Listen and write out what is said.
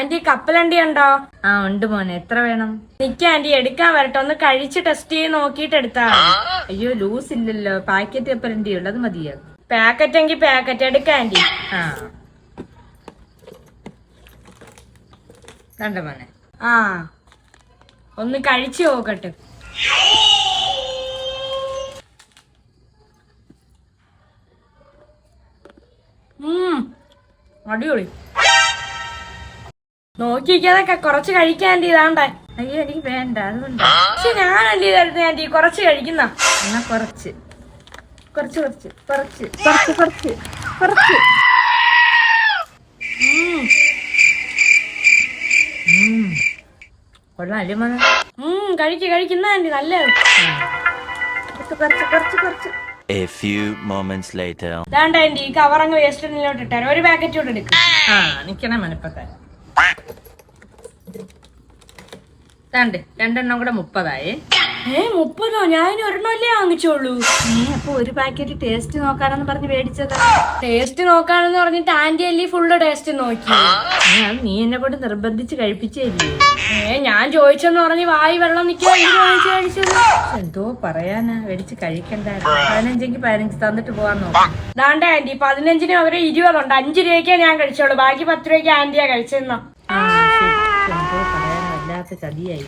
Anti കപ്പലണ്ടി ഉണ്ടോ? ആ ഉണ്ട് മോനെ, എത്ര വേണം? നിക്ക് ആന്റി എടുക്കാൻ വരട്ടെ, ഒന്ന് കഴിച്ച് ടെസ്റ്റ് ചെയ്ത് നോക്കിട്ട് എടുത്താ. അയ്യോ ലൂസ് ഇല്ലല്ലോ, പാക്കറ്റ് കപ്പലണ്ടി ഉള്ളത് മതിയോ? പാക്കറ്റ് എങ്കിൽ പാക്കറ്റ് എടുക്കാം ആന്റി. ആ കണ്ട മോനെ. ആ ഒന്ന് കഴിച്ചു നോക്കട്ടെ. അടിപൊളി. നോക്കിയിരിക്കാതൊക്കെ കുറച്ച് കഴിക്കാൻ ഇതാണ്ടേ. അയ്യോ എനിക്ക് വേണ്ട, അതുകൊണ്ട്. പക്ഷെ ഞാനല്ലേ ഇതായിരുന്നു ആന്റി, കുറച്ച് കഴിക്കുന്ന. എന്നാ കുറച്ച് കുറച്ച് കുറച്ച് കുറച്ച് കുറച്ച് കുറച്ച് കുറച്ച്. കൊള്ളാം അല്ലേ മോനെ? കഴിക്കുന്ന ആന്റി നല്ലത്. കുറച്ച് കുറച്ച് കുറച്ച് കുറച്ച്. A few moments later. ഇതാണ്ട ആന്റി, ഈ കവറങ്ങ് വേസ്റ്റ് ബിന്നിലോട്ട് ഇട്ടാൽ ഒരു പാക്കറ്റ് കൂടെ എടുക്കും. ആ നിക്കണേ മനപ്പത്തെ. രണ്ട് രണ്ടെണ്ണം കൂടെ 30 30? ഞാൻ ഒരെണ്ണല്ലേ വാങ്ങിച്ചോളൂ. അപ്പൊ ഒരു പാക്കറ്റ് ടേസ്റ്റ് നോക്കാനെന്ന് പറഞ്ഞ് മേടിച്ചതാ. ടേസ്റ്റ് നോക്കാണെന്ന് പറഞ്ഞിട്ട് ആന്റി അല്ലേ ഫുള്ള് ടേസ്റ്റ് നോക്കി. നീ എന്നെ കൊണ്ട് നിർബന്ധിച്ച് കഴിപ്പിച്ചേല്ലേ? ഞാൻ ചോദിച്ചെന്ന് പറഞ്ഞ് വായി വെള്ളം നിൽക്കാൻ കഴിച്ചത്. എന്തോ പറയാനാ, മേടിച്ച് കഴിക്കണ്ടായിരുന്നു. 15 തന്നിട്ട് പോവാൻ നോക്കാം. ദാണ്ട ആന്റി, 15-ന് പകരം 20 ഉണ്ട്. 5 രൂപയ്ക്കേ ഞാൻ കഴിച്ചോളൂ, ബാക്കി 10 രൂപയ്ക്ക് ആന്റിയാ കഴിച്ചെന്നോ. ശരി, എന്തോ പറയാൻ വല്ലാത്ത ചതിയായി.